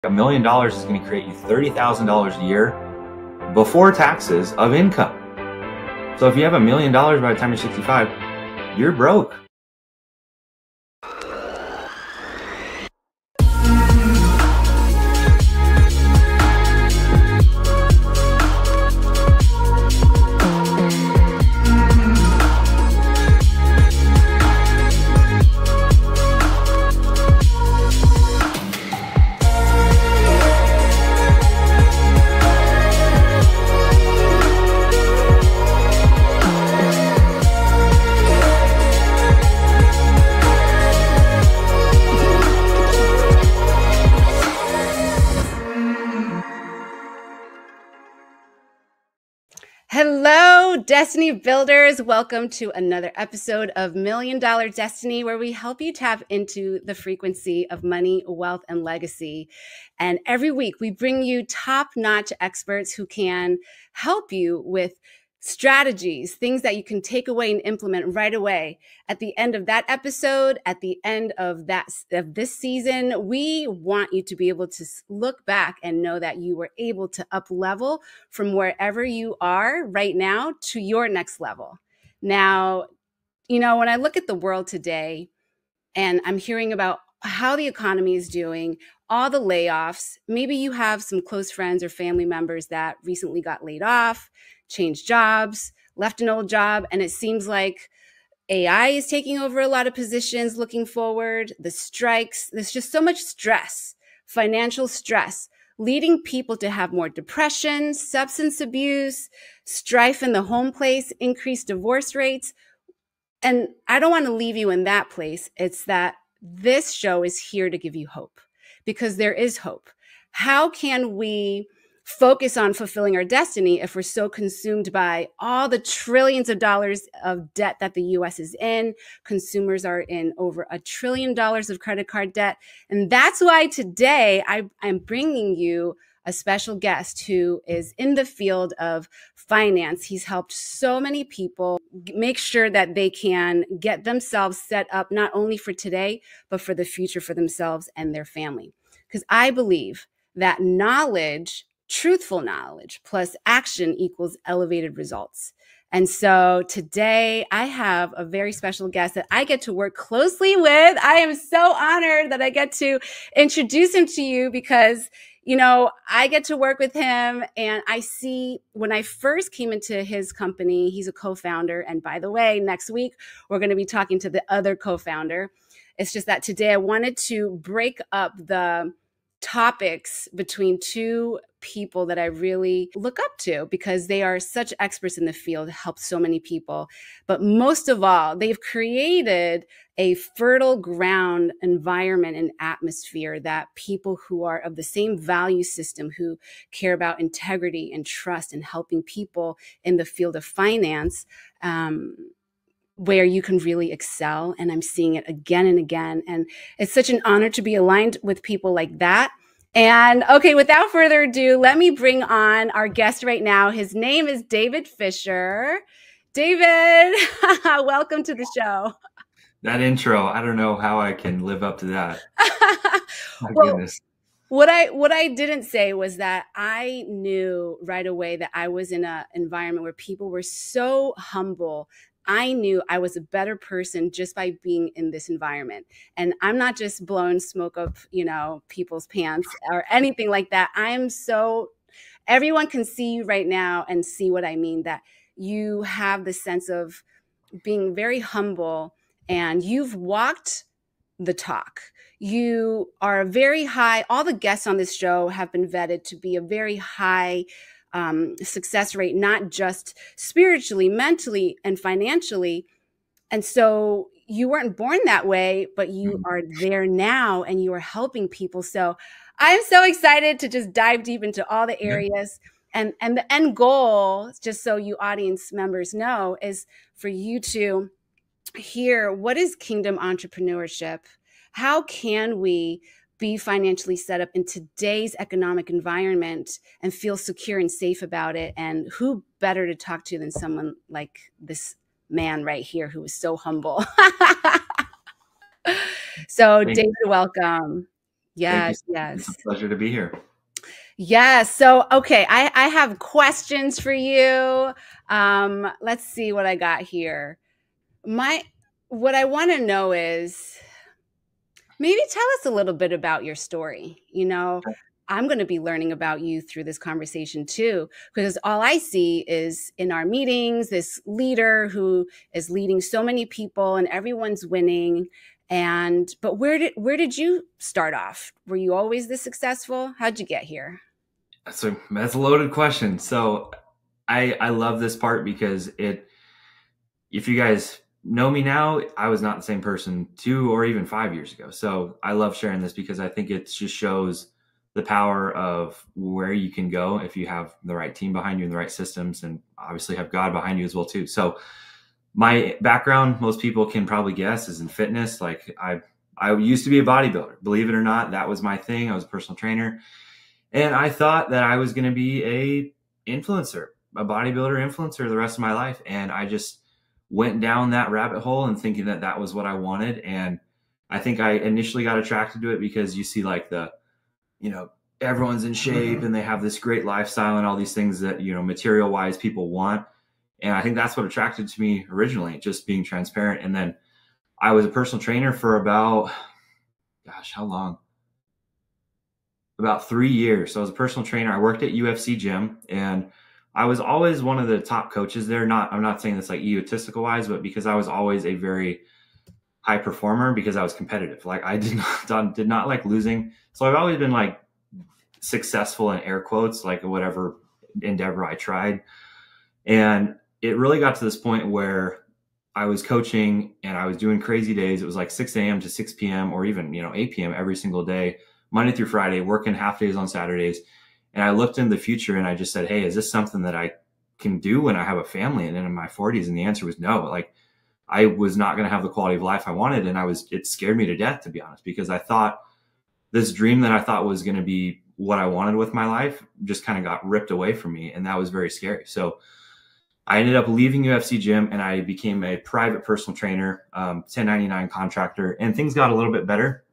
$1 million is going to create you $30,000 a year before taxes of income. So if you have $1 million by the time you're 65, you're broke. Hello, Destiny Builders. Welcome to another episode of Million Dollar Destiny, where we help you tap into the frequency of money, wealth, and legacy. And every week we bring you top-notch experts who can help you with strategies, things that you can take away and implement right away. At the end of that episode, at the end of this season, we want you to be able to look back and know that you were able to up level from wherever you are right now to your next level. Now, when I look at the world today and I'm hearing about how the economy is doing, all the layoffs, maybe you have some close friends or family members that recently got laid off, changed jobs, left an old job, and it seems like AI is taking over a lot of positions looking forward. The strikes, there's just so much stress, financial stress, leading people to have more depression, substance abuse, strife in the home place, increased divorce rates. And I don't want to leave you in that place. It's that this show is here to give you hope, because there is hope. How can we focus on fulfilling our destiny if we're so consumed by all the trillions of dollars of debt that the US is in? Consumers are in over $1 trillion of credit card debt. And that's why today I'm bringing you a special guest who is in the field of finance. He's helped so many people make sure that they can get themselves set up not only for today, but for the future for themselves and their family. Because I believe that knowledge, truthful knowledge plus action equals elevated results. And so today I have a very special guest that I get to work closely with. I am so honored that I get to introduce him to you because, I get to work with him, and I see when I first came into his company, he's a co-founder. And by the way, next week, we're going to be talking to the other co-founder. It's just that today I wanted to break up the topics between two people that I really look up to because they are such experts in the field, help so many people. But most of all, they've created a fertile ground environment and atmosphere that people who are of the same value system, who care about integrity and trust and helping people in the field of finance, where you can really excel. And I'm seeing it again and again. And it's such an honor to be aligned with people like that. And okay, without further ado, let me bring on our guest right now. His name is David Fisher. David, welcome to the show. That intro, I don't know how I can live up to that. My goodness. What I didn't say was that I knew right away that I was in an environment where people were so humble. I knew I was a better person just by being in this environment. And I'm not just blowing smoke up, people's pants or anything like that. Everyone can see you right now and see what I mean, that you have the sense of being very humble and you've walked the talk. You are very high. All the guests on this show have been vetted to be a very high success rate, not just spiritually, mentally, and financially. And so you weren't born that way, but you are there now and you are helping people. So I'm so excited to just dive deep into all the areas. And the end goal, just so you audience members know, is for you to hear what is kingdom entrepreneurship? How can we be financially set up in today's economic environment and feel secure and safe about it? And who better to talk to than someone like this man right here who is so humble. So David, welcome. Thank you. Yes, It's a yes. pleasure to be here. Yeah. So, okay, I have questions for you. Let's see what I got here. My what I want to know is maybe tell us a little bit about your story. I'm going to be learning about you through this conversation too, because all I see is in our meetings this leader who is leading so many people and everyone's winning. But where did you start off? Were you always this successful? How'd you get here? So that's a loaded question. So I love this part because if you guys know me now, I was not the same person 2 or even 5 years ago. So I love sharing this because I think it just shows the power of where you can go if you have the right team behind you and the right systems, and obviously have God behind you as well too. So my background, most people can probably guess, is in fitness. Like I used to be a bodybuilder. Believe it or not, that was my thing. I was a personal trainer. And I thought that I was going to be a bodybuilder influencer the rest of my life. And I just went down that rabbit hole and thinking that that was what I wanted. And I think I initially got attracted to it because you see like you know, everyone's in shape and they have this great lifestyle and all these things that, material wise people want. And I think that's what attracted to me originally, just being transparent. And then I was a personal trainer for about, gosh, how long? About 3 years. So I was a personal trainer. I worked at UFC gym, and I was always one of the top coaches there. I'm not saying this like egotistical wise, but because I was always a very high performer because I was competitive. Like I did not like losing. So I've always been like successful in air quotes, like whatever endeavor I tried. And it really got to this point where I was coaching and I was doing crazy days. It was like 6 a.m. to 6 p.m. or even, 8 p.m. every single day, Monday through Friday, working half days on Saturdays. And I looked into the future and I just said, hey, is this something that I can do when I have a family and then in my 40s? And the answer was no. Like I was not going to have the quality of life I wanted. And it scared me to death, to be honest, because I thought this dream that I thought was going to be what I wanted with my life just kind of got ripped away from me. And that was very scary. So I ended up leaving UFC gym and I became a private personal trainer, 1099 contractor, and things got a little bit better.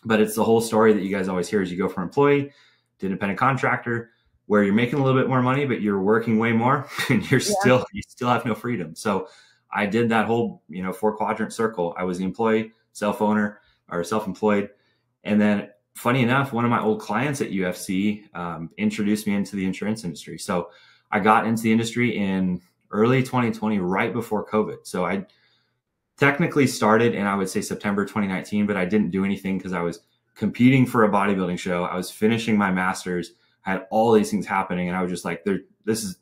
But it's the whole story that you guys always hear is you go from employee to independent contractor, where you're making a little bit more money, but you're working way more and you still have no freedom. So I did that whole, 4-quadrant circle. I was the employee, self-owner or self-employed. And then funny enough, one of my old clients at UFC introduced me into the insurance industry. So I got into the industry in early 2020, right before COVID. So I technically started in, I would say, September 2019, but I didn't do anything because I was competing for a bodybuilding show. I was finishing my master's, I had all these things happening. And I was just like, this is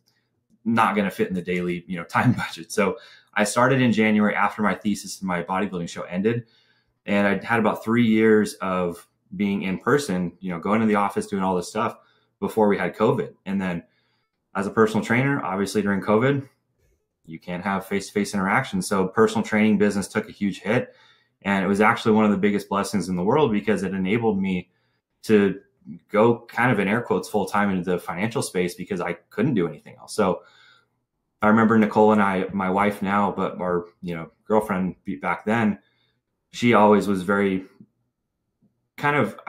not going to fit in the daily, time budget. So I started in January after my thesis and my bodybuilding show ended. And I had about 3 years of being in person, going to the office, doing all this stuff before we had COVID. And then as a personal trainer, obviously during COVID, you can't have face-to-face interaction. So personal training business took a huge hit. And it was actually one of the biggest blessings in the world because it enabled me to go kind of in air quotes full time into the financial space because I couldn't do anything else. So I remember Nicole and I, my wife now, but our, girlfriend back then, she always was I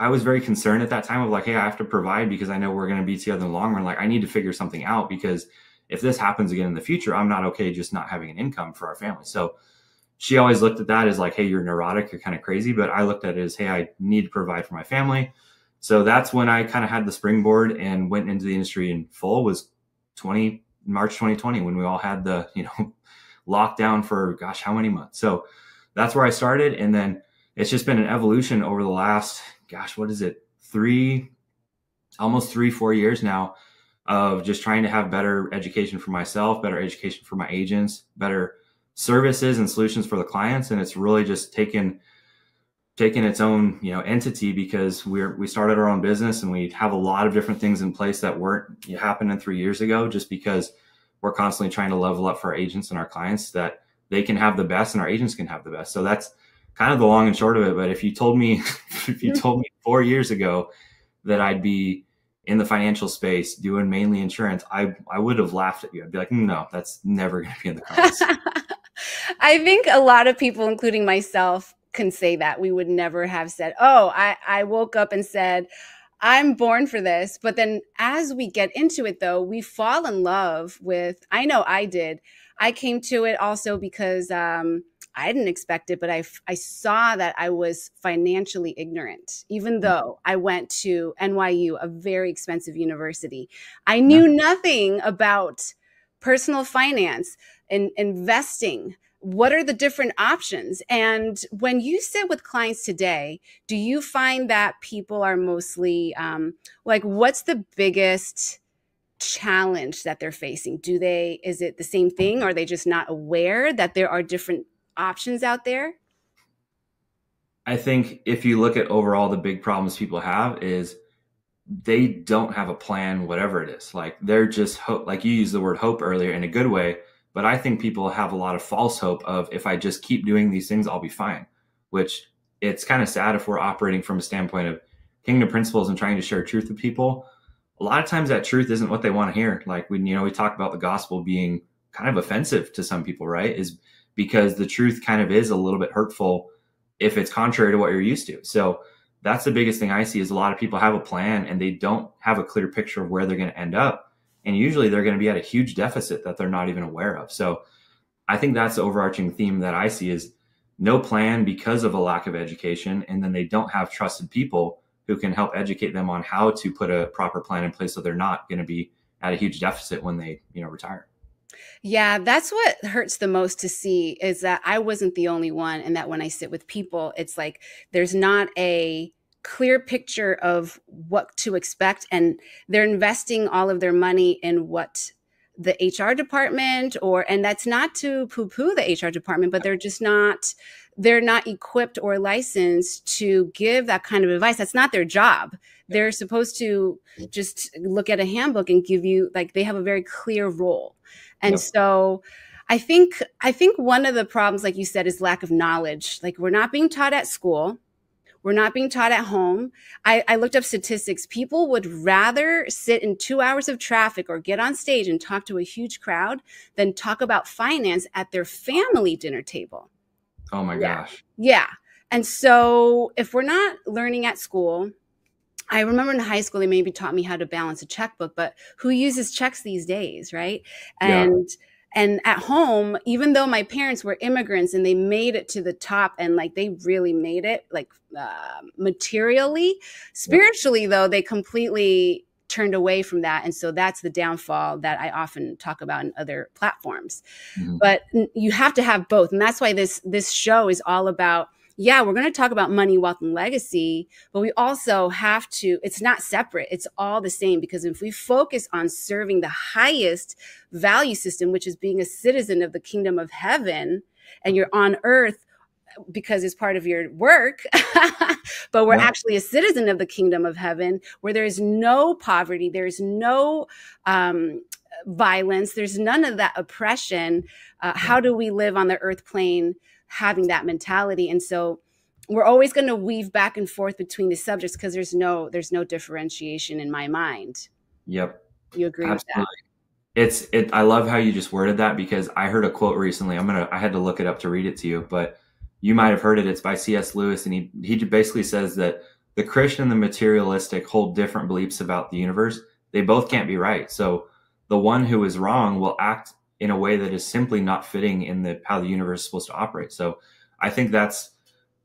was very concerned at that time of like, hey, I have to provide because I know we're going to be together in the long run. Like I need to figure something out because if this happens again in the future, I'm not okay just not having an income for our family. So she always looked at that as like, hey, you're neurotic, you're kind of crazy. But I looked at it as, hey, I need to provide for my family. So that's when I kind of had the springboard and went into the industry in full. Was March 2020 when we all had the, lockdown for gosh, how many months? So that's where I started. And then it's just been an evolution over the last, gosh, what is it? Almost 3-4 years now of just trying to have better education for myself, better education for my agents, better services and solutions for the clients. And it's really just taken its own, entity because we started our own business and we have a lot of different things in place that weren't happening 3 years ago, just because we're constantly trying to level up for our agents and our clients that they can have the best and our agents can have the best. So that's kind of the long and short of it. But if you told me 4 years ago that I'd be in the financial space doing mainly insurance, I would have laughed at you. I'd be like, no, that's never going to be in the cards. I think a lot of people, including myself, can say that. We would never have said, oh, I woke up and said, I'm born for this. But then as we get into it, though, we fall in love with, I know I did. I came to it also because I didn't expect it, but I saw that I was financially ignorant, even though I went to NYU, a very expensive university. I knew nothing about personal finance and investing. What are the different options? And when you sit with clients today, do you find that people are mostly like, what's the biggest challenge that they're facing? Is it the same thing? Or are they just not aware that there are different options out there? I think if you look at overall the big problems people have is they don't have a plan, whatever it is. Like they're just hope, like you used the word hope earlier in a good way, but I think people have a lot of false hope of if I just keep doing these things, I'll be fine, which it's kind of sad if we're operating from a standpoint of kingdom principles and trying to share truth with people. A lot of times that truth isn't what they want to hear. Like when, we talk about the gospel being kind of offensive to some people, right? Is because the truth kind of is a little bit hurtful if it's contrary to what you're used to. So that's the biggest thing I see is a lot of people have a plan and they don't have a clear picture of where they're going to end up. And usually they're going to be at a huge deficit that they're not even aware of. So I think that's the overarching theme that I see is no plan because of a lack of education. And then they don't have trusted people who can help educate them on how to put a proper plan in place so they're not going to be at a huge deficit when they, retire. Yeah, that's what hurts the most to see is that I wasn't the only one. And that when I sit with people, it's like there's not a clear picture of what to expect. And they're investing all of their money in what the HR department and that's not to poo-poo the HR department, but they're not equipped or licensed to give that kind of advice. That's not their job. They're supposed to just look at a handbook and give you, like, they have a very clear role. And so I think one of the problems, like you said, is lack of knowledge. Like we're not being taught at school. We're not being taught at home. I looked up statistics. People would rather sit in 2 hours of traffic or get on stage and talk to a huge crowd than talk about finance at their family dinner table. Oh my gosh. Yeah. And so if we're not learning at school, I remember in high school, they maybe taught me how to balance a checkbook, but who uses checks these days, right? And at home, even though my parents were immigrants and they made it to the top and like they really made it like materially, spiritually though, they completely turned away from that. And so that's the downfall that I often talk about in other platforms. Mm-hmm. But you have to have both. And that's why this show is all about, we're going to talk about money, wealth, and legacy, but we also have to, it's not separate. It's all the same, because if we focus on serving the highest value system, which is being a citizen of the kingdom of heaven, and you're on earth because it's part of your work, but we're actually a citizen of the kingdom of heaven where there is no poverty, there's no violence, there's none of that oppression. How do we live on the earth plane having that mentality? And so we're always going to weave back and forth between the subjects because there's no differentiation in my mind. Yep. You agree Absolutely. with that? I love how you just worded that, because I heard a quote recently. I had to look it up to read it to you, but you might have heard it. It's by C.S. Lewis. And he basically says that the Christian and the materialistic hold different beliefs about the universe. They both can't be right. So the one who is wrong will act in a way that is simply not fitting in how the universe is supposed to operate. So I think that's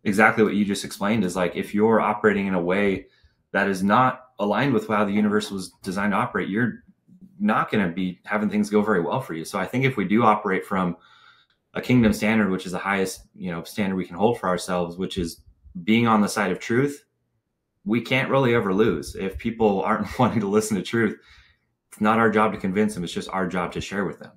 exactly what you just explained, is like, if you're operating in a way that is not aligned with how the universe was designed to operate, you're not going to be having things go very well for you. So I think if we do operate from a kingdom standard, which is the highest, standard we can hold for ourselves, which is being on the side of truth, we can't really ever lose. If people aren't wanting to listen to truth, it's not our job to convince them. It's just our job to share with them,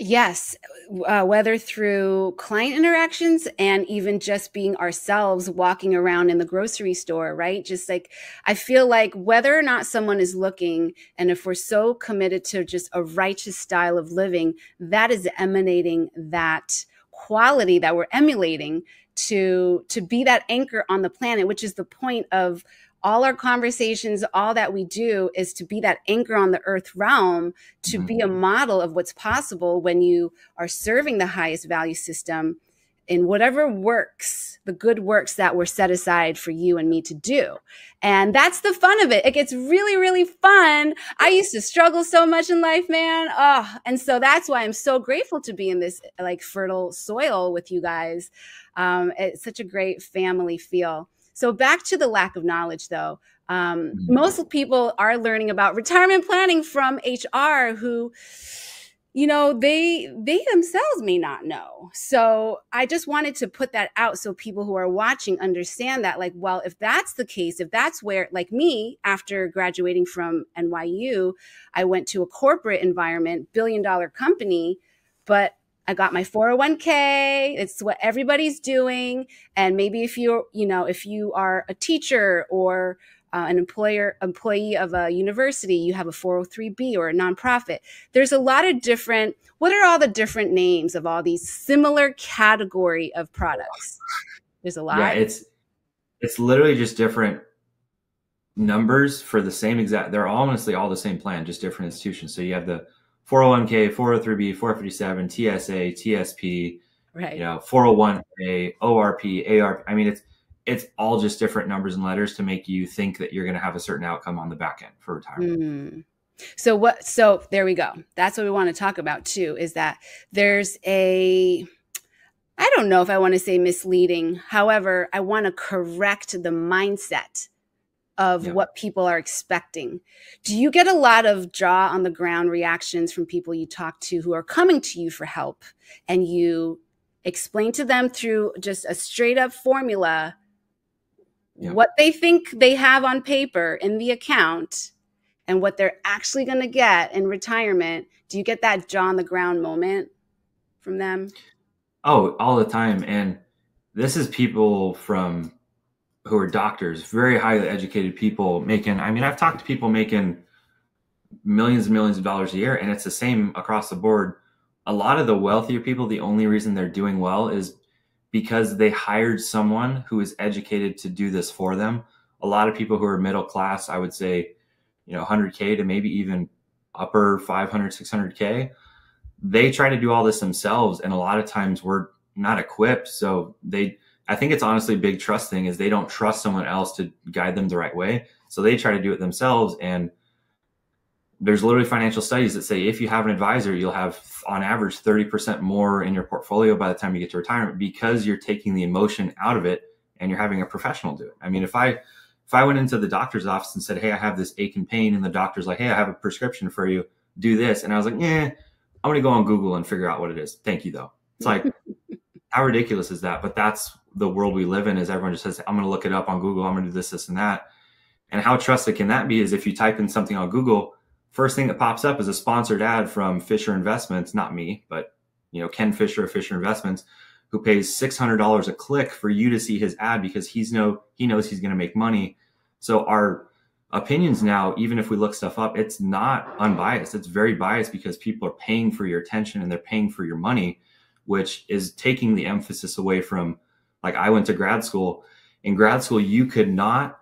Yes. Whether through client interactions and even just being ourselves walking around in the grocery store, right? Just like, I feel like whether or not someone is looking, and if we're so committed to just a righteous style of living, that is emanating that quality that we're emulating to be that anchor on the planet, which is the point of all our conversations. All that we do is to be that anchor on the earth realm, to be a model of what's possible when you are serving the highest value system. in whatever works, the good works that were set aside for you and me to do. And that's the fun of it. It gets really, really fun. I used to struggle so much in life, man. Oh, and so that's why I'm so grateful to be in this like fertile soil with you guys. It's such a great family feel. So back to the lack of knowledge, though. Most people are learning about retirement planning from HR who, you know, they themselves may not know. So I just wanted to put that out so people who are watching understand that, like, well, if that's the case, if that's where, like me, after graduating from NYU, I went to a corporate environment, billion-dollar company, but I got my 401k. It's what everybody's doing. And maybe if you're, you know, if you are a teacher or an employee of a university, you have a 403B or a nonprofit. There's a lot of different, what are all the different names of all these similar category of products? There's a lot. Yeah, it's literally just different numbers for the same exact, they're honestly all the same plan, just different institutions. So you have the 401k, 403B, 457, TSA, TSP, right. You know, 401a, ORP, ARP. I mean, it's all just different numbers and letters to make you think that you're going to have a certain outcome on the back end for retirement. So there we go. That's what we want to talk about too, is that there's I don't know if I want to say misleading. However, I want to correct the mindset of what people are expecting. Do you get a lot of jaw on the ground reactions from people you talk to who are coming to you for help, and you explain to them through just a straight up formula what they think they have on paper in the account and what they're actually going to get in retirement? Do you get that jaw on the ground moment from them? Oh, all the time. And this is people who are doctors, very highly educated people making, I mean, I've talked to people making millions and millions of dollars a year, and it's the same across the board. A lot of the wealthier people, the only reason they're doing well is because they hired someone who is educated to do this for them. A lot of people who are middle class, I would say, you know, 100K to maybe even upper 500, 600K, they try to do all this themselves. And a lot of times we're not equipped. So I think it's honestly a big trust thing, is they don't trust someone else to guide them the right way. So they try to do it themselves. And there's literally financial studies that say if you have an advisor, you'll have on average 30% more in your portfolio by the time you get to retirement, because you're taking the emotion out of it and you're having a professional do it. I mean, if I went into the doctor's office and said, hey, I have this ache and pain, and the doctor's like, hey, I have a prescription for you, do this. And I was like, I'm going to go on Google and figure out what it is. Thank you, though. It's like, how ridiculous is that? But that's the world we live in, is everyone just says, I'm going to look it up on Google. I'm going to do this, this, and that. And how trusted can that be? Is if you type in something on Google, first thing that pops up is a sponsored ad from Fisher Investments, not me, but, you know, Ken Fisher of Fisher Investments, who pays $600 a click for you to see his ad because he knows he's going to make money. So our opinions now, even if we look stuff up, it's not unbiased. It's very biased because people are paying for your attention and they're paying for your money, which is taking the emphasis away from, like, I went to grad school. In grad school, you could not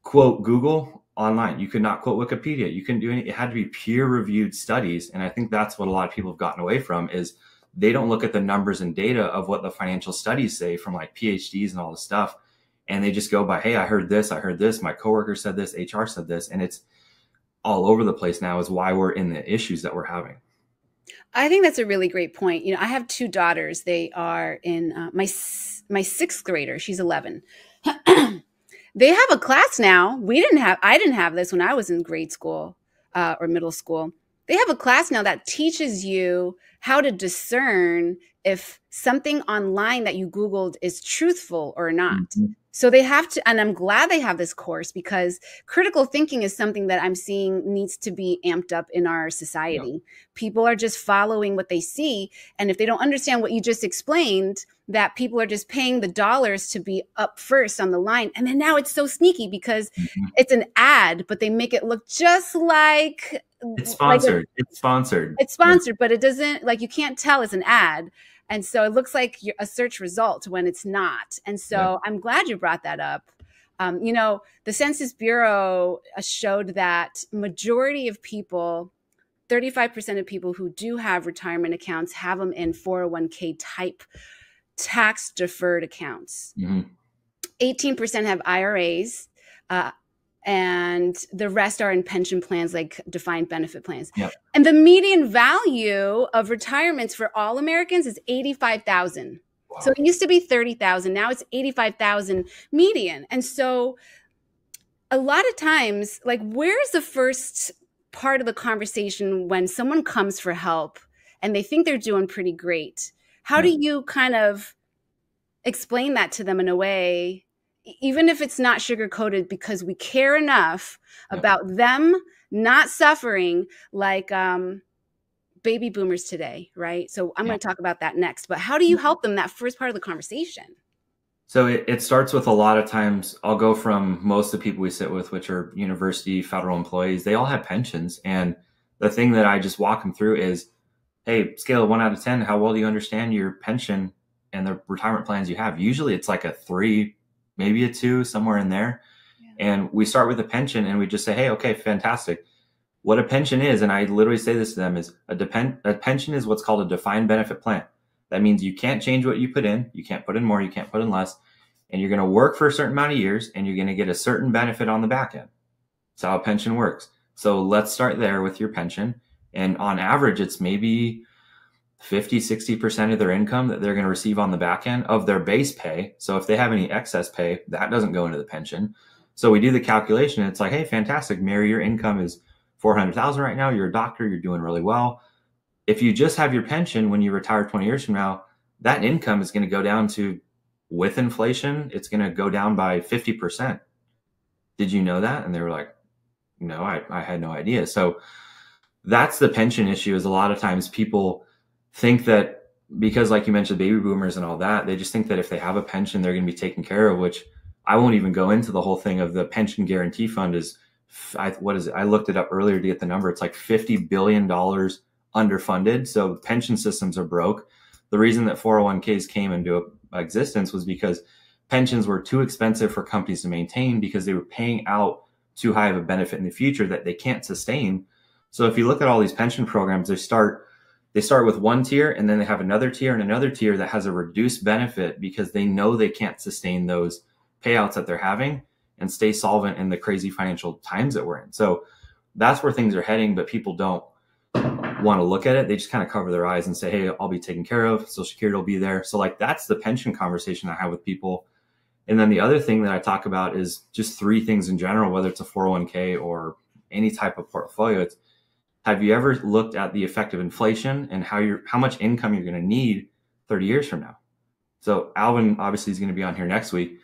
quote Google online. You could not quote Wikipedia. You couldn't do anything. It had to be peer-reviewed studies. And I think that's what a lot of people have gotten away from, is they don't look at the numbers and data of what the financial studies say from like PhDs and all this stuff. And they just go by, hey, I heard this, my coworker said this, HR said this. And it's all over the place now, is why we're in the issues that we're having. I think that's a really great point. You know, I have two daughters. They are in my sixth grader. She's 11. They have a class now. I didn't have this when I was in grade school or middle school. They have a class now that teaches you how to discern if something online that you Googled is truthful or not. Mm-hmm. So they have to, and I'm glad they have this course, because critical thinking is something that I'm seeing needs to be amped up in our society. Yep. People are just following what they see. And if they don't understand what you just explained, that people are just paying the dollars to be up first on the line. And then now it's so sneaky because it's an ad, but they make it look just like it's sponsored. It's sponsored, but it doesn't, like, you can't tell it's an ad. And so it looks like a search result when it's not. And so I'm glad you brought that up. You know, the Census Bureau showed that majority of people, 35% of people who do have retirement accounts, have them in 401k tax deferred accounts. Mm-hmm. 18% have IRAs, and the rest are in pension plans like defined benefit plans. Yep. And the median value of retirements for all Americans is $85,000. Wow. So it used to be $30,000. Now it's $85,000 median. And so a lot of times, like, where's the first part of the conversation when someone comes for help and they think they're doing pretty great? How do you kind of explain that to them in a way, even if it's not sugar-coated, because we care enough about them not suffering like baby boomers today, right? So I'm going to talk about that next. But how do you help them that first part of the conversation? So it starts with, a lot of times, I'll go from most of the people we sit with, which are university, federal employees, they all have pensions. And the thing that I just walk them through is, hey, scale of 1 out of 10, how well do you understand your pension and the retirement plans you have? Usually it's like a 3, maybe a 2, somewhere in there. Yeah. And we start with a pension and we just say, hey, okay, fantastic. What a pension is, and I literally say this to them, is a pension is what's called a defined benefit plan. That means you can't change what you put in. You can't put in more. You can't put in less. And you're going to work for a certain amount of years and you're going to get a certain benefit on the back end. That's how a pension works. So let's start there with your pension. And on average, it's maybe 50, 60% of their income that they're going to receive on the back end of their base pay. So if they have any excess pay, that doesn't go into the pension. So we do the calculation. It's like, hey, fantastic, Mary, your income is $400,000 right now. You're a doctor. You're doing really well. If you just have your pension when you retire 20 years from now, that income is going to go down to, with inflation, it's going to go down by 50%. Did you know that? And they were like, no, I had no idea. So that's the pension issue, is a lot of times people think that because, like you mentioned, baby boomers and all that, they just think that if they have a pension, they're going to be taken care of, which I won't even go into the whole thing of the pension guarantee fund is, what is it? I looked it up earlier to get the number. It's like $50 billion underfunded. So pension systems are broke. The reason that 401ks came into existence was because pensions were too expensive for companies to maintain, because they were paying out too high of a benefit in the future that they can't sustain. So if you look at all these pension programs, they start with one tier, and then they have another tier and another tier that has a reduced benefit because they know they can't sustain those payouts that they're having and stay solvent in the crazy financial times that we're in. So that's where things are heading, but people don't want to look at it. They just kind of cover their eyes and say, hey, I'll be taken care of. Social Security will be there. So like, that's the pension conversation I have with people. And then the other thing that I talk about is just 3 things in general, whether it's a 401k or any type of portfolio. It's, have you ever looked at the effect of inflation and how much income you're going to need 30 years from now? So Alvin obviously is going to be on here next week.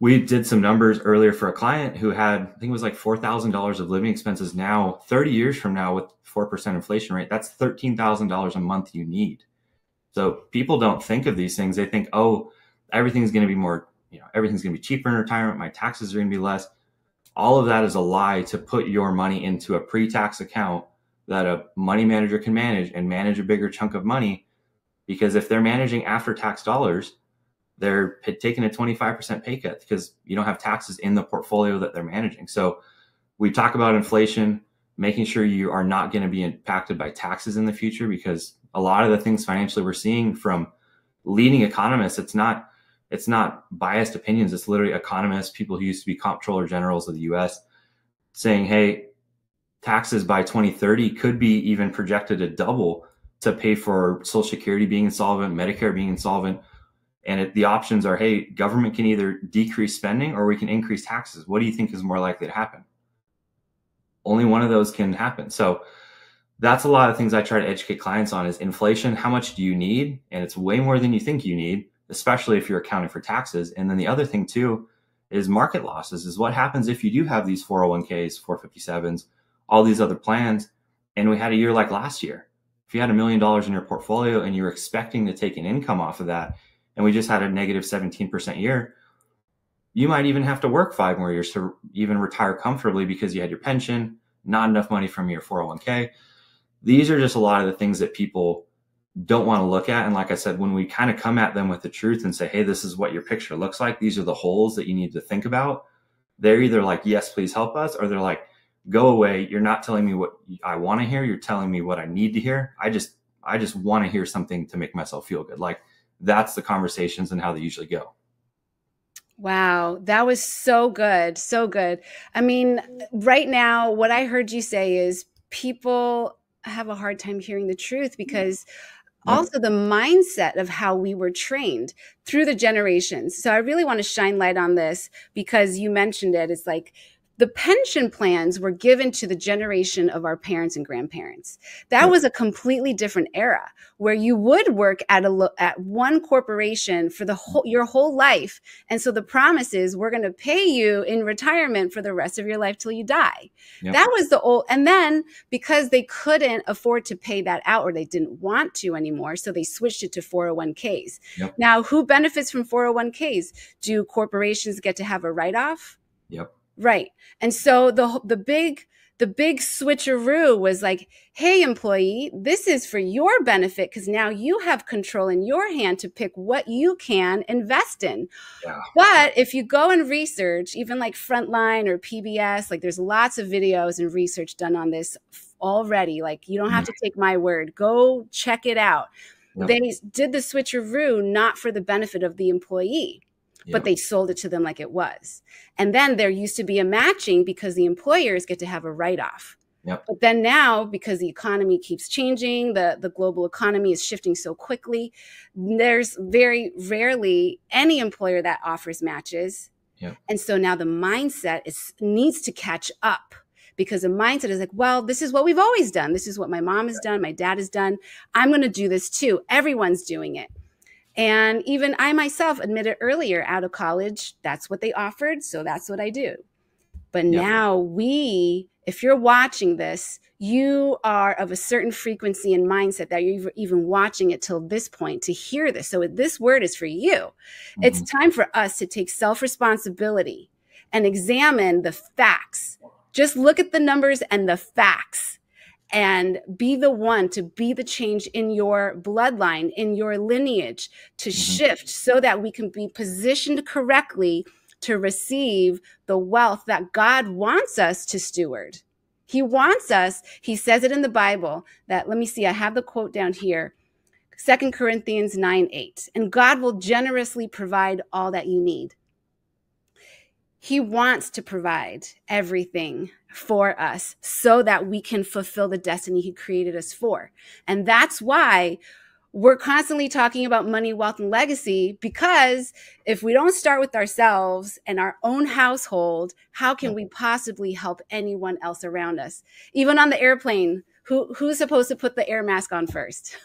We did some numbers earlier for a client who had, I think it was like $4,000 of living expenses now. 30 years from now, with 4% inflation rate, that's $13,000 a month you need. So people don't think of these things. They think, oh, everything's going to be more, everything's going to be cheaper in retirement. My taxes are going to be less. All of that is a lie to put your money into a pre-tax account that a money manager can manage and manage a bigger chunk of money. Because if they're managing after-tax dollars, they're taking a 25% pay cut because you don't have taxes in the portfolio that they're managing. So we talk about inflation, making sure you are not going to be impacted by taxes in the future, because a lot of the things financially we're seeing from leading economists, it's not biased opinions. It's literally economists, people who used to be comptroller generals of the US, saying, hey, taxes by 2030 could be even projected to double to pay for Social Security being insolvent, Medicare being insolvent. And the options are, hey, government can either decrease spending or we can increase taxes. What do you think is more likely to happen? Only one of those can happen. So that's a lot of things I try to educate clients on, is inflation. How much do you need? And it's way more than you think you need, especially if you're accounting for taxes. And then the other thing too is market losses, is what happens if you do have these 401ks, 457s, all these other plans. And we had a year like last year. If you had $1 million in your portfolio and you're expecting to take an income off of that, and we just had a negative 17% year, you might even have to work 5 more years to even retire comfortably because you had your pension, not enough money from your 401k. These are just a lot of the things that people don't want to look at. And like I said, when we kind of come at them with the truth and say, hey, this is what your picture looks like, these are the holes that you need to think about, they're either like, yes, please help us, or they're like, go away. You're not telling me what I want to hear. You're telling me what I need to hear. I just want to hear something to make myself feel good. Like, that's the conversations and how they usually go. Wow, that was so good. So good. I mean, right now, what I heard you say is people have a hard time hearing the truth because also the mindset of how we were trained through the generations. So I really want to shine light on this because you mentioned it. It's like the pension plans were given to the generation of our parents and grandparents. That was a completely different era where you would work at one corporation for your whole life. And so the promise is we're going to pay you in retirement for the rest of your life till you die. That was the old, and then because they couldn't afford to pay that out or they didn't want to anymore, so they switched it to 401ks. Now, who benefits from 401ks? Do corporations get to have a write-off? Right. And so the big switcheroo was like, hey, employee, this is for your benefit because now you have control in your hand to pick what you can invest in. But if you go and research, even like Frontline or PBS, like there's lots of videos and research done on this already. Like you don't have to take my word. Go check it out. They did the switcheroo not for the benefit of the employee, but they sold it to them like it was. And then there used to be a matching because the employers get to have a write-off. But then now, because the economy keeps changing, the global economy is shifting so quickly, there's very rarely any employer that offers matches. And so now the mindset needs to catch up because the mindset is like, well, this is what we've always done. This is what my mom has done. My dad has done. I'm going to do this too. Everyone's doing it. And even I myself admitted earlier out of college, that's what they offered. So that's what I do. But now if you're watching this, you are of a certain frequency and mindset that you're even watching it till this point to hear this. So this word is for you. It's time for us to take self-responsibility and examine the facts. Just look at the numbers and the facts. And be the one to be the change in your bloodline, in your lineage, to shift so that we can be positioned correctly to receive the wealth that God wants us to steward. He wants us, he says it in the Bible that, let me see, I have the quote down here, 2 Corinthians 9:8, and God will generously provide all that you need. He wants to provide everything for us so that we can fulfill the destiny he created us for. And that's why we're constantly talking about money, wealth, and legacy, because if we don't start with ourselves and our own household, how can we possibly help anyone else around us? Even on the airplane, who's supposed to put the air mask on first?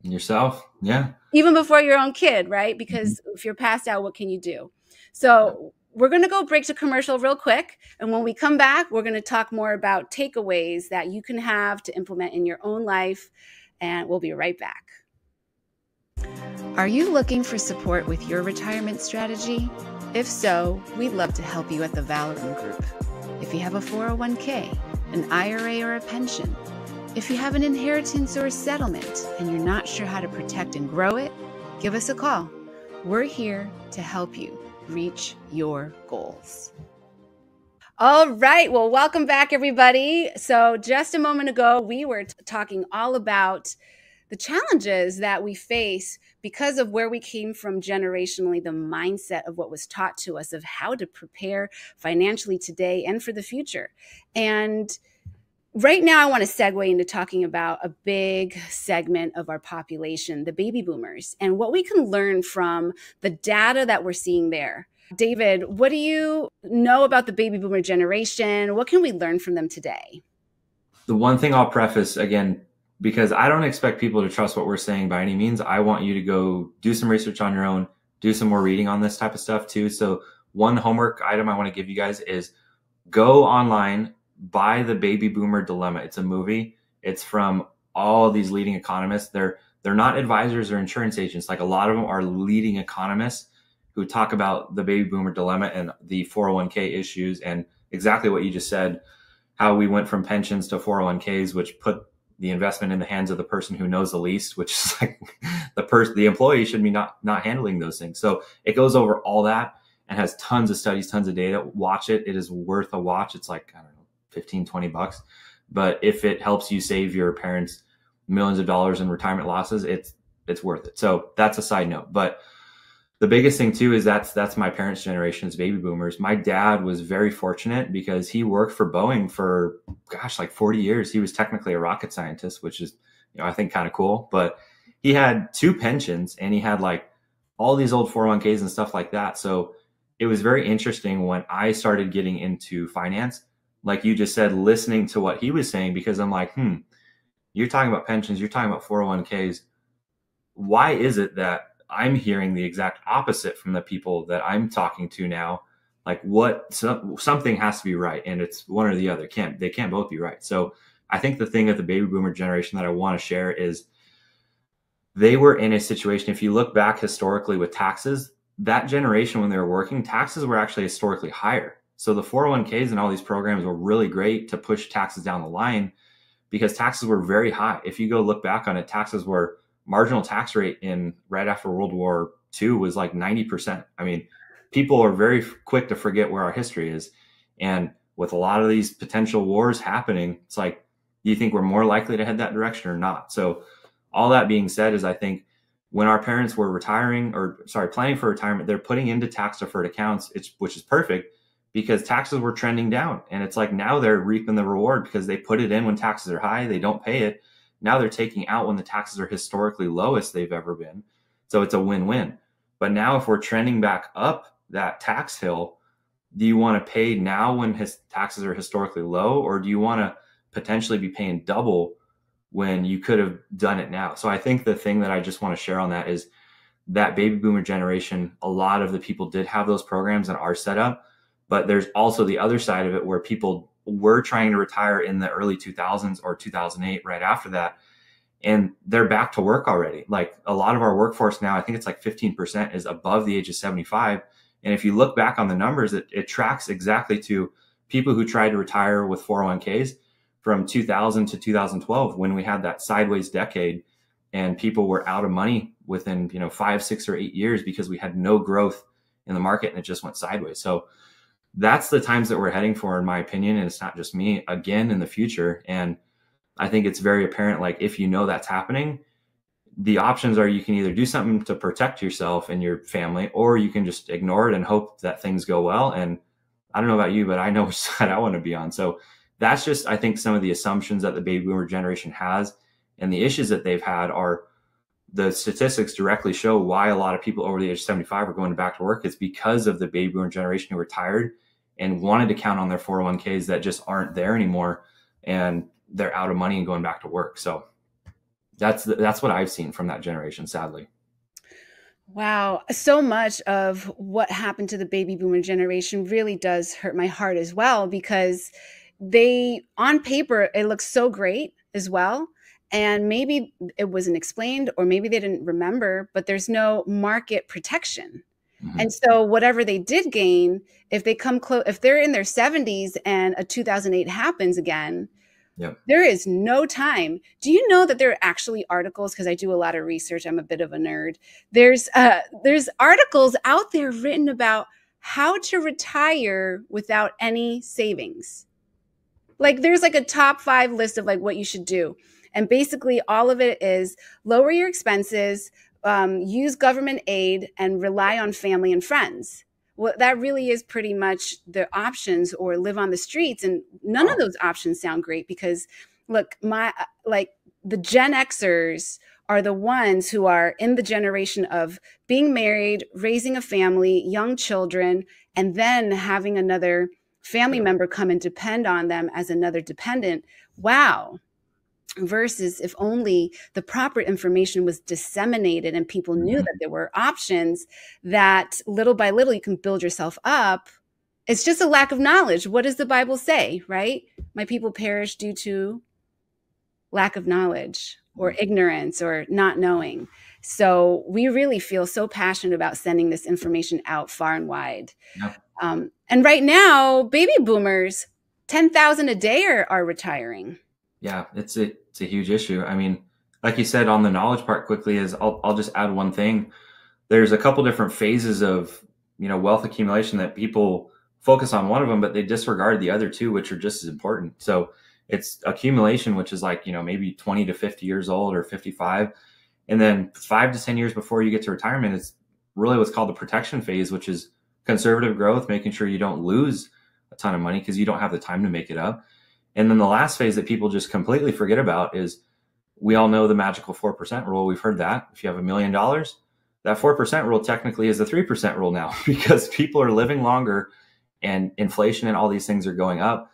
Yourself. Yeah. Even before your own kid, right? Because if you're passed out, what can you do? So we're going to go break to commercial real quick. And when we come back, we're going to talk more about takeaways that you can have to implement in your own life. And we'll be right back. Are you looking for support with your retirement strategy? If so, we'd love to help you at the Valoram Group. If you have a 401k, an IRA, or a pension, if you have an inheritance or a settlement and you're not sure how to protect and grow it, give us a call. We're here to help you reach your goals. All right. Well, welcome back, everybody. So just a moment ago, we were talking all about the challenges that we face because of where we came from generationally, the mindset of what was taught to us of how to prepare financially today and for the future. And right now, I want to segue into talking about a big segment of our population, the baby boomers, and what we can learn from the data that we're seeing there. David, what do you know about the baby boomer generation? What can we learn from them today? The one thing I'll preface again, because I don't expect people to trust what we're saying by any means. I want you to go do some research on your own, do some more reading on this type of stuff too. So one homework item I want to give you guys is go online, buy The Baby Boomer Dilemma. It's a movie. It's from all these leading economists. They're not advisors or insurance agents. Like a lot of them are leading economists who talk about the baby boomer dilemma and the 401k issues and exactly what you just said, how we went from pensions to 401ks, which put the investment in the hands of the person who knows the least, which is like the employee should be not handling those things. So it goes over all that and has tons of studies, tons of data. Watch it. It is worth a watch. It's like, I don't know, 15, 20 bucks. But if it helps you save your parents millions of dollars in retirement losses, it's worth it. So that's a side note. But the biggest thing too is that's my parents' generation as baby boomers. My dad was very fortunate because he worked for Boeing for like 40 years. He was technically a rocket scientist, which is, I think kind of cool. But he had 2 pensions and he had like all these old 401ks and stuff like that. So it was very interesting when I started getting into finance, like you just said, listening to what he was saying, because I'm like, you're talking about pensions, you're talking about 401ks. Why is it that I'm hearing the exact opposite from the people that I'm talking to now? Like something has to be right. And it's one or the other. They can't both be right. So I think the thing of the baby boomer generation that I want to share is they were in a situation, if you look back historically with taxes, that generation, when they were working, taxes were actually historically higher. So the 401ks and all these programs were really great to push taxes down the line because taxes were very high. If you go look back on it, taxes were marginal tax rate in right after World War II was like 90%. I mean, people are very quick to forget where our history is. And with a lot of these potential wars happening, it's like, do you think we're more likely to head that direction or not? So all that being said is I think when our parents were planning for retirement, they're putting into tax deferred accounts, which is perfect because taxes were trending down. And it's like now they're reaping the reward because they put it in when taxes are high, they don't pay it. Now they're taking out when the taxes are historically lowest they've ever been. So it's a win-win. But now if we're trending back up that tax hill, do you want to pay now when his taxes are historically low, or do you want to potentially be paying double when you could have done it now? So I think the thing that I just want to share on that is that baby boomer generation, a lot of the people did have those programs and are set up, but there's also the other side of it where people were trying to retire in the early 2000s or 2008, right after that. And they're back to work already. Like a lot of our workforce now, I think it's like 15% is above the age of 75. And if you look back on the numbers, it tracks exactly to people who tried to retire with 401ks from 2000 to 2012, when we had that sideways decade and people were out of money within, 5, 6, or 8 years because we had no growth in the market and it just went sideways. So that's the times that we're heading for, in my opinion. And it's not just me, again, in the future. And I think it's very apparent, like if that's happening, the options are you can either do something to protect yourself and your family, or you can just ignore it and hope that things go well. And I don't know about you, but I know which side I want to be on. So that's just, I think, some of the assumptions that the baby boomer generation has, and the issues that they've had are the statistics directly show why a lot of people over the age of 75 are going back to work. It's because of the baby boomer generation who retired and wanted to count on their 401ks that just aren't there anymore. And they're out of money and going back to work. So that's what I've seen from that generation, sadly. Wow. So much of what happened to the baby boomer generation really does hurt my heart as well, because on paper, it looks so great as well. And maybe it wasn't explained, or maybe they didn't remember, but there's no market protection. Mm-hmm. And so whatever they did gain, if they come close, if they're in their 70s and a 2008 happens again, yep, there is no time. Do you know that there are actually articles, because I do a lot of research, I'm a bit of a nerd. There's articles out there written about how to retire without any savings. Like there's like a top 5 list of like what you should do. And basically all of it is lower your expenses, use government aid, and rely on family and friends. Well, that really is pretty much the options, or live on the streets. And none of those options sound great, because look, the Gen Xers are the ones who are in the generation of being married, raising a family, young children, and then having another family member come and depend on them as another dependent. Wow. Versus if only the proper information was disseminated and people knew that there were options, that little by little you can build yourself up. It's just a lack of knowledge. What does the Bible say, right? My people perish due to lack of knowledge, or ignorance, or not knowing. So we really feel so passionate about sending this information out far and wide. Yep. And right now, baby boomers, 10,000 a day are retiring. Yeah, it's a huge issue. I mean, like you said, on the knowledge part quickly, is I'll just add one thing. There's a couple different phases of, wealth accumulation that people focus on one of them, but they disregard the other two, which are just as important. So it's accumulation, which is like, maybe 20 to 50 years old or 55. And then 5 to 10 years before you get to retirement, it's really what's called the protection phase, which is conservative growth, making sure you don't lose a ton of money because you don't have the time to make it up. And then the last phase that people just completely forget about is, we all know the magical 4% rule. We've heard that. If you have $1 million, that 4% rule technically is the 3% rule now, because people are living longer and inflation and all these things are going up.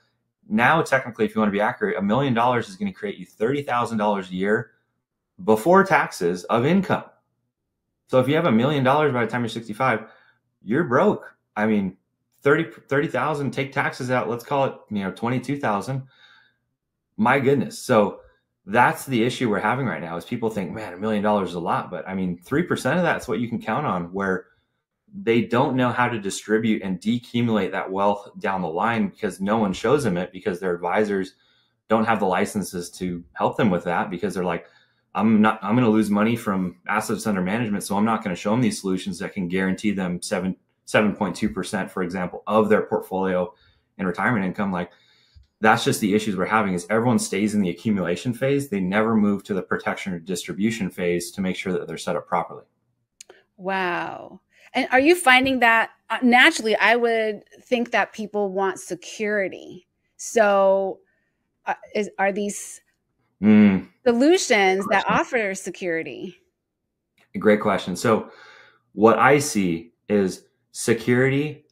Now, technically, if you want to be accurate, $1 million is going to create you $30,000 a year before taxes of income. So if you have $1 million by the time you're 65, you're broke. I mean, 30,000, take taxes out. Let's call it, 22,000. My goodness. So that's the issue we're having right now, is people think, man, $1 million is a lot. But I mean, 3% of that's what you can count on, where they don't know how to distribute and decumulate that wealth down the line because no one shows them it, because their advisors don't have the licenses to help them with that, because they're like, I'm going to lose money from assets under management. So I'm not going to show them these solutions that can guarantee them 7.2%, for example, of their portfolio in retirement income. Like, that's just the issues we're having, is everyone stays in the accumulation phase. They never move to the protection or distribution phase to make sure that they're set up properly. Wow. And are you finding that naturally, I would think that people want security. So are these solutions that offer security? Great question. So what I see is, security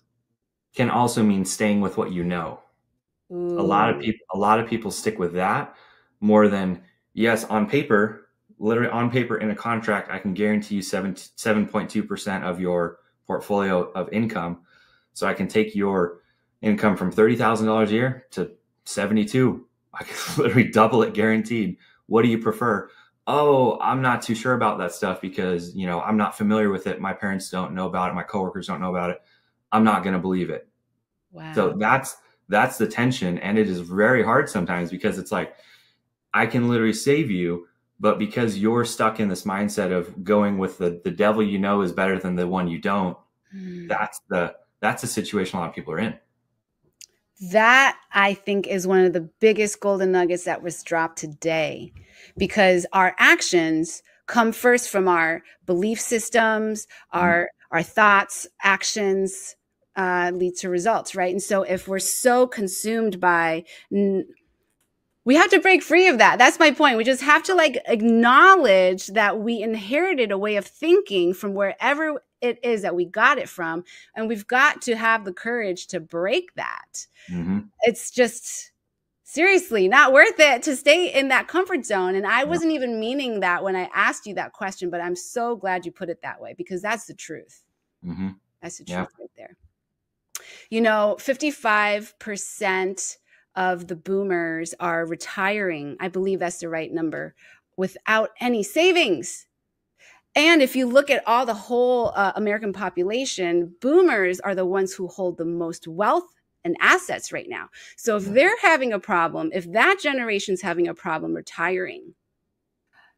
can also mean staying with what you know. Ooh. A lot of people stick with that more than, yes, on paper, literally on paper in a contract, I can guarantee you 7.2% of your portfolio of income. So I can take your income from $30,000 a year to 72. I can literally double it guaranteed. What do you prefer? Oh, I'm not too sure about that stuff because, I'm not familiar with it. My parents don't know about it. My coworkers don't know about it. I'm not going to believe it. Wow. So that's the tension. And it is very hard sometimes, because it's like, I can literally save you, but because you're stuck in this mindset of going with the devil is better than the one you don't, that's the situation a lot of people are in. That, I think, is one of the biggest golden nuggets that was dropped today, because our actions come first from our belief systems, our thoughts, actions lead to results, right? And so if we're so consumed by, we have to break free of that. That's my point. We just have to acknowledge that we inherited a way of thinking from wherever it is that we got it from. And we've got to have the courage to break that. Mm-hmm. It's just seriously not worth it to stay in that comfort zone. And I wasn't even meaning that when I asked you that question, but I'm so glad you put it that way, because that's the truth. Mm-hmm. That's the truth right there. 55% of the boomers are retiring, I believe that's the right number, without any savings. And if you look at all the whole American population, boomers are the ones who hold the most wealth and assets right now. So if they're having a problem, if that generation's having a problem retiring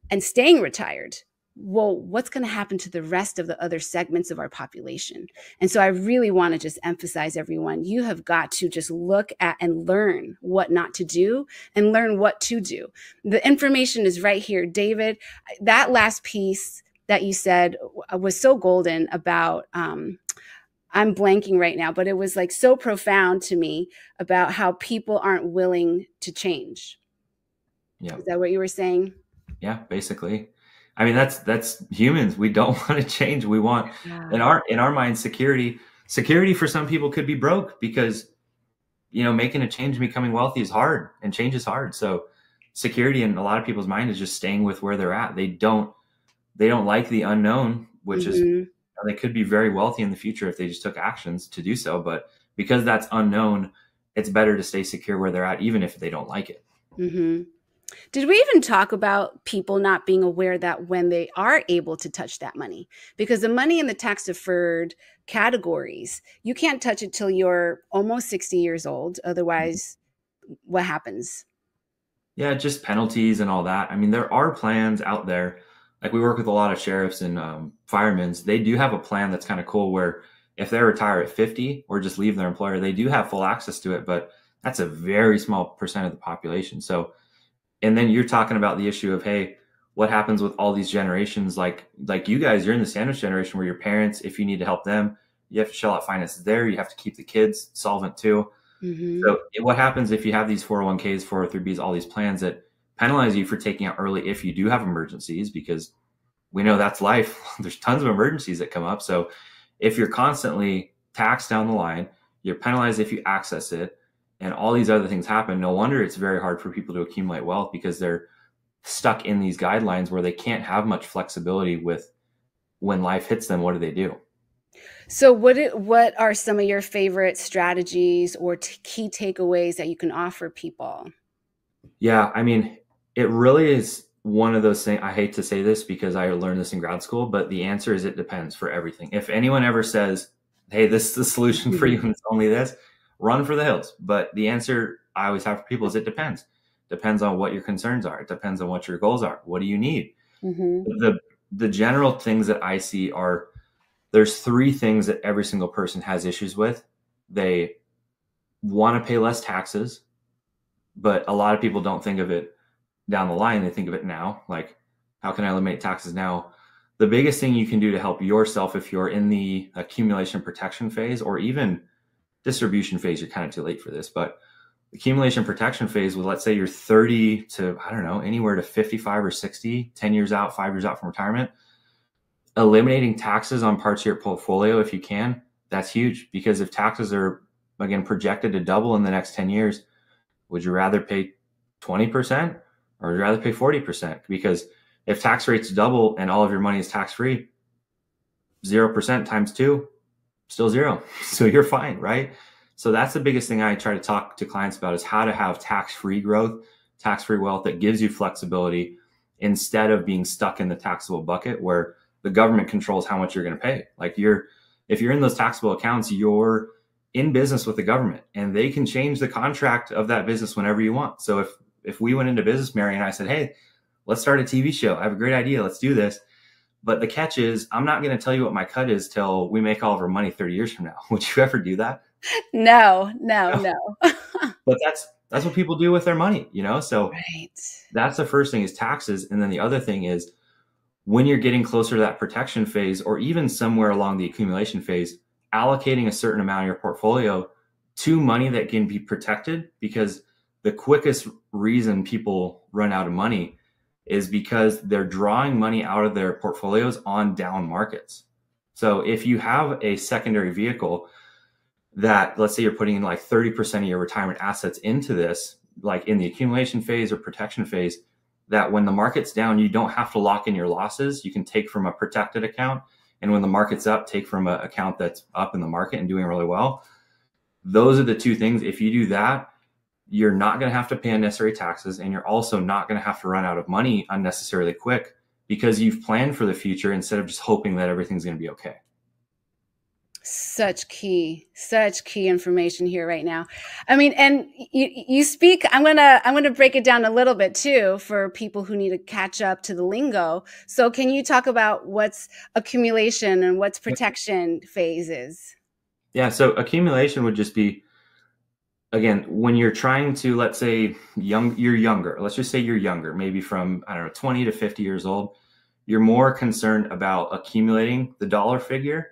and staying retired, well, what's going to happen to the rest of the other segments of our population? And so I really want to just emphasize, everyone, you have got to just look at and learn what not to do and learn what to do. The information is right here. David, that last piece that you said was so golden about, I'm blanking right now, but it was so profound to me about how people aren't willing to change. Yeah. Is that what you were saying? Yeah, basically. I mean, that's humans. We don't want to change. We want, in our mind, security. Security for some people could be broke, because, making a change and becoming wealthy is hard, and change is hard. So security in a lot of people's mind is just staying with where they're at. They don't like the unknown, which is, they could be very wealthy in the future if they just took actions to do so. But because that's unknown, it's better to stay secure where they're at, even if they don't like it. Mm-hmm. Did we even talk about people not being aware that when they are able to touch that money, because the money in the tax deferred categories, you can't touch it till you're almost 60 years old. Otherwise, what happens? Yeah, just penalties and all that. I mean, there are plans out there. Like, we work with a lot of sheriffs and firemen. They do have a plan that's kind of cool, where if they retire at 50 or just leave their employer, they do have full access to it, but that's a very small percent of the population. So, and then you're talking about the issue of, hey, what happens with all these generations, like you guys, you're in the sandwich generation where your parents, if you need to help them, you have to shell out finances there. You have to keep the kids solvent too. Mm-hmm. So what happens if you have these 401ks, 403bs, all these plans that penalize you for taking out early if you do have emergencies? Because we know that's life. There's tons of emergencies that come up. So if you're constantly taxed down the line, you're penalized if you access it, and all these other things happen. No wonder it's very hard for people to accumulate wealth, because they're stuck in these guidelines where they can't have much flexibility with when life hits them. What do they do? So what are some of your favorite strategies or key takeaways that you can offer people? Yeah, I mean, it really is one of those things. I hate to say this because I learned this in grad school, but the answer is it depends for everything. If anyone ever says, hey, this is the solution for you and it's only this, run for the hills. But the answer I always have for people is it depends. Depends on what your concerns are. It depends on what your goals are. What do you need? Mm-hmm. The general things that I see are, there's three things that every single person has issues with. They want to pay less taxes, but a lot of people don't think of it down the line. They think of it now, like, how can I eliminate taxes now? The biggest thing you can do to help yourself, if you're in the accumulation protection phase or even distribution phase, you're kind of too late for this, but accumulation protection phase, with, let's say you're 30 to, I don't know, anywhere to 55 or 60, 10 years out, 5 years out from retirement, eliminating taxes on parts of your portfolio, if you can, that's huge. Because if taxes are, again, projected to double in the next 10 years, would you rather pay 20% or would you rather pay 40%? Because if tax rates double and all of your money is tax free, 0% times two, still zero. So you're fine, right? So that's the biggest thing I try to talk to clients about, is how to have tax-free growth, tax-free wealth that gives you flexibility, instead of being stuck in the taxable bucket where the government controls how much you're going to pay. Like, if you're in those taxable accounts, you're in business with the government, and they can change the contract of that business whenever you want. So if we went into business, Mary, and I said, hey, let's start a TV show. I have a great idea. Let's do this. But the catch is, I'm not going to tell you what my cut is till we make all of our money 30 years from now. Would you ever do that? No. But that's what people do with their money, So Right. that's the first thing, is taxes. And then the other thing is, when you're getting closer to that protection phase, or even somewhere along the accumulation phase, allocating a certain amount of your portfolio to money that can be protected. Because the quickest reason people run out of money is because they're drawing money out of their portfolios on down markets. So if you have a secondary vehicle that, let's say you're putting in like 30% of your retirement assets into this, like in the accumulation phase or protection phase, that when the market's down, you don't have to lock in your losses. You can take from a protected account. And when the market's up, take from an account that's up in the market and doing really well. Those are the two things. If you do that, you're not going to have to pay unnecessary taxes, and you're also not going to have to run out of money unnecessarily quick, because you've planned for the future instead of just hoping that everything's going to be okay. Such key information here right now. I mean, and you speak, I'm gonna break it down a little bit too for people who need to catch up to the lingo. So can you talk about what's accumulation and what's protection phases? Yeah. So accumulation would just be, again, when you're trying to, let's say you're younger, let's just say you're younger, maybe from, I don't know, 20 to 50 years old, you're more concerned about accumulating the dollar figure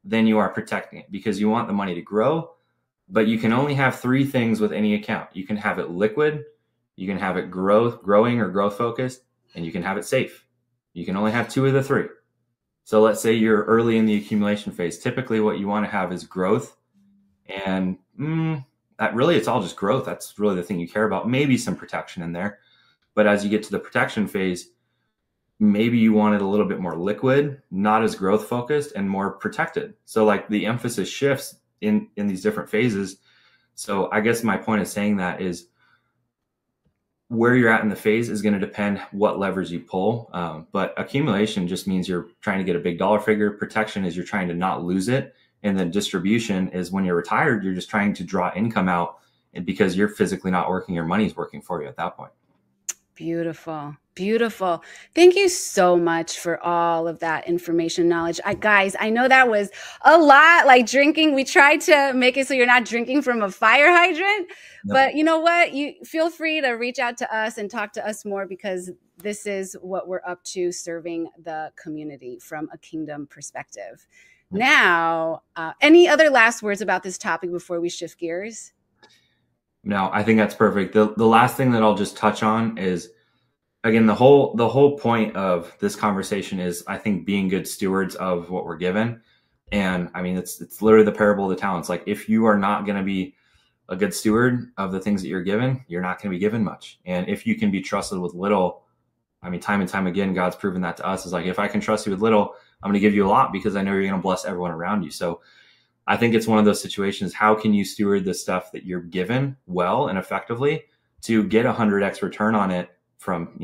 than you are protecting it, because you want the money to grow. But you can only have three things with any account. You can have it liquid, you can have it growing or growth focused, and you can have it safe. You can only have two of the three. So let's say you're early in the accumulation phase. Typically what you want to have is growth, and that really, it's all just growth. That's really the thing you care about. Maybe some protection in there. But as you get to the protection phase, maybe you want it a little bit more liquid, not as growth focused, and more protected. So like the emphasis shifts in these different phases. So I guess my point of saying that is, where you're at in the phase is going to depend what levers you pull. But accumulation just means you're trying to get a big dollar figure. Protection is you're trying to not lose it. And then distribution is when you're retired, you're just trying to draw income out, and because you're physically not working, your money's working for you at that point. Beautiful. Thank you so much for all of that information, knowledge. Guys, I know that was a lot, like drinking. We tried to make it so you're not drinking from a fire hydrant, but you know what? You feel free to reach out to us and talk to us more, because this is what we're up to, serving the community from a kingdom perspective. Now, any other last words about this topic before we shift gears? No, I think that's perfect. The last thing that I'll just touch on is, again, the whole point of this conversation is, I think, being good stewards of what we're given. And I mean, it's literally the parable of the talents. Like, if you are not going to be a good steward of the things that you're given, you're not going to be given much. And if you can be trusted with little, I mean, time and time again, God's proven that to us, is like, if I can trust you with little, I'm going to give you a lot, because I know you're going to bless everyone around you. So I think it's one of those situations. How can you steward the stuff that you're given well and effectively to get 100x return on it from,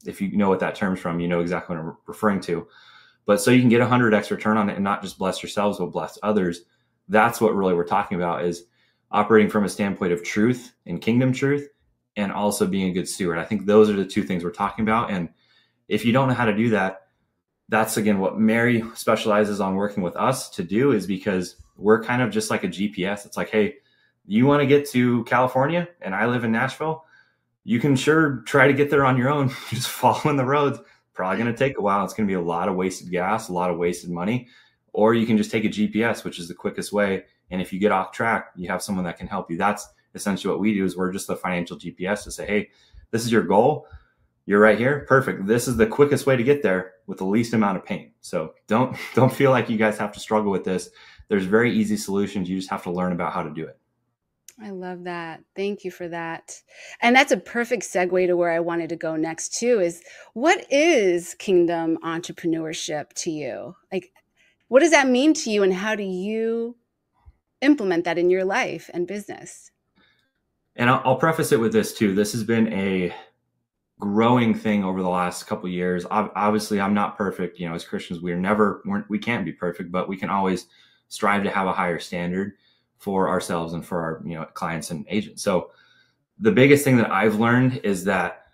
if you know what that term's from, you know exactly what I'm referring to. But so you can get 100x return on it and not just bless yourselves, but bless others. That's what really we're talking about, is operating from a standpoint of truth and kingdom truth, and also being a good steward. I think those are the two things we're talking about. And if you don't know how to do that, that's, again, what Mary specializes on working with us to do, is because we're kind of just like a GPS. It's like, hey, you want to get to California and I live in Nashville, you can sure try to get there on your own. Just following the roads. Probably going to take a while. It's going to be a lot of wasted gas, a lot of wasted money. Or you can just take a GPS, which is the quickest way. And if you get off track, you have someone that can help you. That's essentially what we do, is we're just the financial GPS to say, hey, this is your goal. You're right here. Perfect. This is the quickest way to get there with the least amount of pain. So don't feel like you guys have to struggle with this. There's very easy solutions. You just have to learn about how to do it. I love that. Thank you for that. And that's a perfect segue to where I wanted to go next too, is what is kingdom entrepreneurship to you? Like, what does that mean to you, and how do you implement that in your life and business? And I'll preface it with this too. This has been a growing thing over the last couple of years. Obviously, I'm not perfect. As Christians, we can't be perfect, but we can always strive to have a higher standard for ourselves and for our clients and agents. So the biggest thing that I've learned is that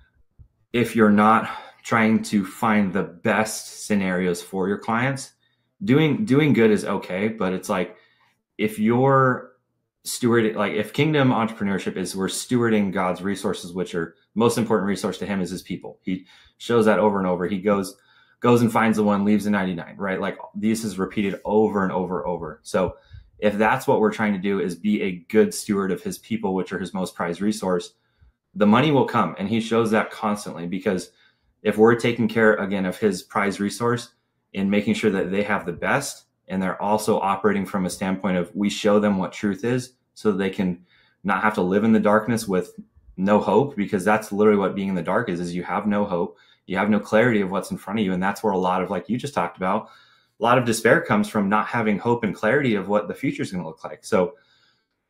if you're not trying to find the best scenarios for your clients, doing good is okay, but it's like, if you're stewarding, like, if kingdom entrepreneurship is we're stewarding God's resources, which are most important resource to him is his people. He shows that over and over. He goes and finds the one, leaves the 99, right? Like, this is repeated over and over. So if that's what we're trying to do, is be a good steward of his people, which are his most prized resource, the money will come. And he shows that constantly, because if we're taking care, again, of his prized resource and making sure that they have the best, and they're also operating from a standpoint of, we show them what truth is, so that they can not have to live in the darkness with no hope, because that's literally what being in the dark is you have no hope. You have no clarity of what's in front of you. And that's where a lot of, like you just talked about, a lot of despair comes from not having hope and clarity of what the future is going to look like. So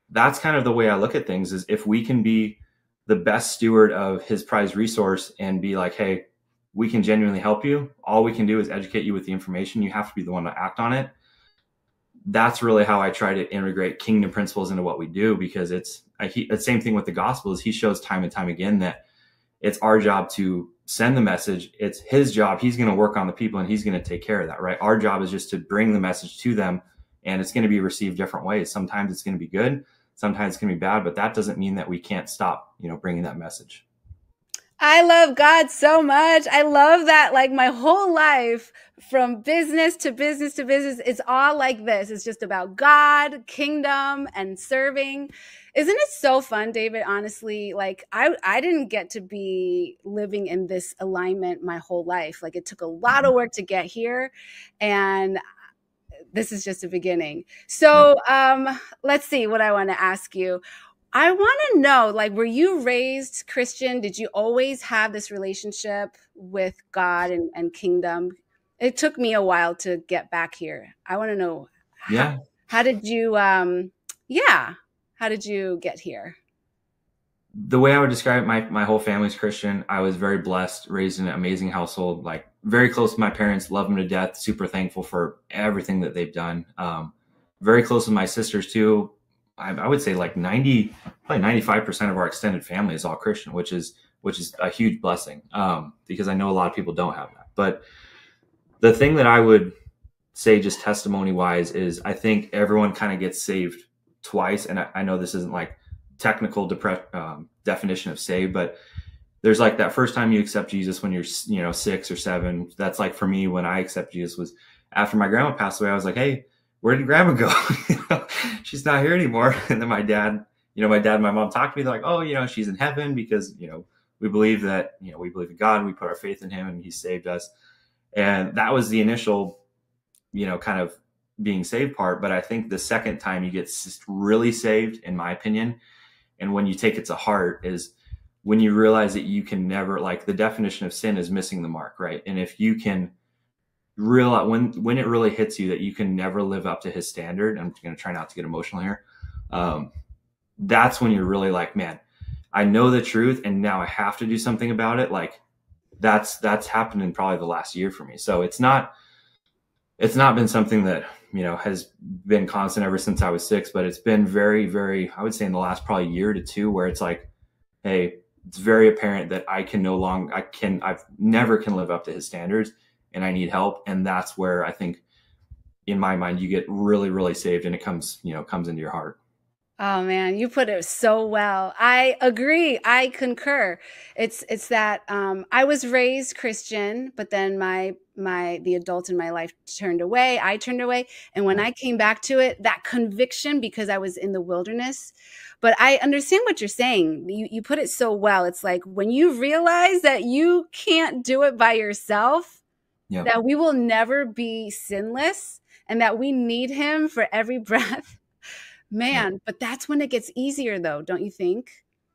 that's kind of the way I look at things, is if we can be the best steward of his prized resource and be like, hey, we can genuinely help you. All we can do is educate you with the information. You have to be the one to act on it. That's really how I try to integrate kingdom principles into what we do, because it's the same thing with the gospel. Is he shows time and time again that it's our job to send the message. It's his job. He's going to work on the people and he's going to take care of that, right? Our job is just to bring the message to them, and it's going to be received different ways. Sometimes it's going to be good. Sometimes it's going to be bad, but that doesn't mean that we can't stop, bringing that message. I love God so much. I love that. Like, my whole life, from business to business to business, it's all like this. It's just about God, kingdom, and serving. Isn't it so fun, David? Honestly, like, I didn't get to be living in this alignment my whole life. Like, it took a lot of work to get here, and this is just a beginning. So let's see what I want to ask you. I want to know, like, were you raised Christian? Did you always have this relationship with God and kingdom? It took me a while to get back here. I want to know, how did you, how did you get here? The way I would describe it, my whole family's Christian. I was very blessed, raised in an amazing household, like very close to my parents, love them to death, super thankful for everything that they've done. Very close with my sisters too. I would say like probably 95% of our extended family is all Christian, which is a huge blessing, because I know a lot of people don't have that. But the thing that I would say, just testimony wise, is I think everyone kind of gets saved twice. And I know this isn't like technical definition of saved, but there's like that first time you accept Jesus when you're, 6 or 7. That's like for me, when I accepted Jesus was after my grandma passed away. I was like, hey, where did grandma go? She's not here anymore. And then my dad and my mom talked to me. They're like, oh, she's in heaven because, we believe that, we believe in God. We put our faith in him and he saved us. And that was the initial, kind of being saved part. But I think the second time you get really saved, in my opinion, and when you take it to heart, is when you realize that you can never, like, the definition of sin is missing the mark, right? And if you can realize when it really hits you that you can never live up to his standard, I'm going to try not to get emotional here. That's when you're really like, man, I know the truth and now I have to do something about it. Like that's happened in probably the last year for me. So it's not been something that, has been constant ever since I was 6, but it's been very, very, I would say in the last probably year to 2, where it's like, hey, it's very apparent that I've never can live up to his standards and I need help. And that's where I think in my mind, you get really, really saved and it comes into your heart. Oh man, you put it so well. I agree. I concur. It's that I was raised Christian, but then the adult in my life turned away. I turned away, and when I came back to it, that conviction, because I was in the wilderness. But I understand what you're saying. You put it so well. It's like when you realize that you can't do it by yourself, Yeah. that we will never be sinless, and that we need him for every breath. Man, Yeah. but that's when it gets easier though, don't you think?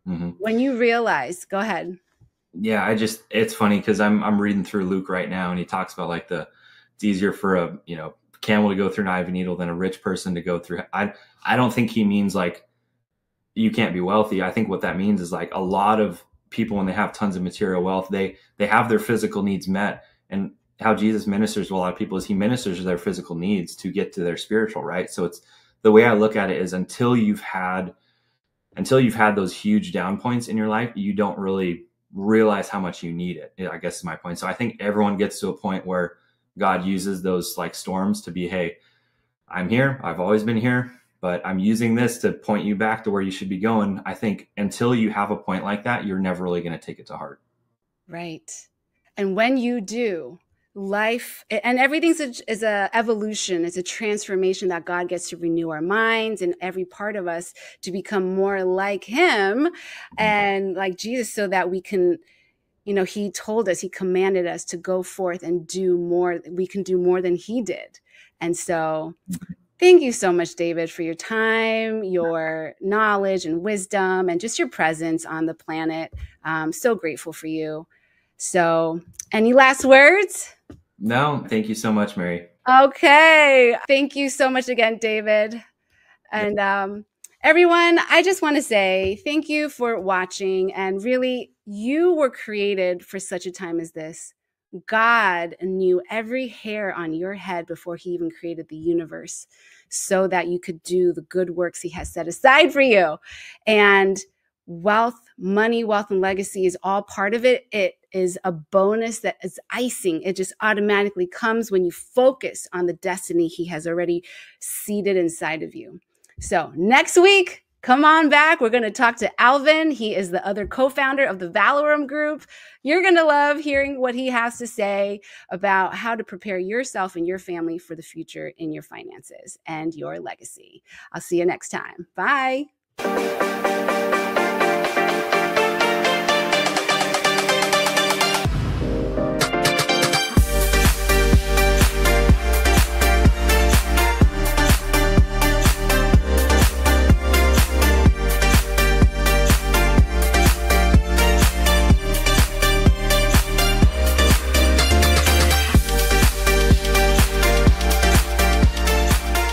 Mm-hmm. When you realize, go ahead. Yeah, it's funny because I'm reading through Luke right now, and he talks about like it's easier for a camel to go through an eye of a needle than a rich person to go through. I don't think he means like you can't be wealthy. I think what that means is like a lot of people, when they have tons of material wealth, they have their physical needs met. And how Jesus ministers to a lot of people is he ministers to their physical needs to get to their spiritual, right? So it's the way I look at it is until you've had those huge down points in your life, you don't really realize how much you need it, I guess is my point. So I think everyone gets to a point where God uses those like storms to be, hey, I'm here. I've always been here, but I'm using this to point you back to where you should be going. I think until you have a point like that, you're never really going to take it to heart. Right. And when you do, life and everything's is a evolution. It's a transformation that God gets to renew our minds and every part of us to become more like him and like Jesus, so that we can, he told us, he commanded us to go forth and do more. We can do more than he did. And so thank you so much, David, for your time, your knowledge and wisdom, and just your presence on the planet. I'm so grateful for you. So, any last words? No, thank you so much, Mary. Okay. Thank you so much again, David. And everyone, I just want to say thank you for watching. And really, you were created for such a time as this. God knew every hair on your head before he even created the universe, so that you could do the good works he has set aside for you. And wealth, money, wealth, and legacy is all part of it. It is a bonus that is icing. It just automatically comes when you focus on the destiny he has already seeded inside of you. So next week, come on back. We're going to talk to Alvin. He is the other co-founder of the Valoram Group. You're going to love hearing what he has to say about how to prepare yourself and your family for the future in your finances and your legacy. I'll see you next time. Bye.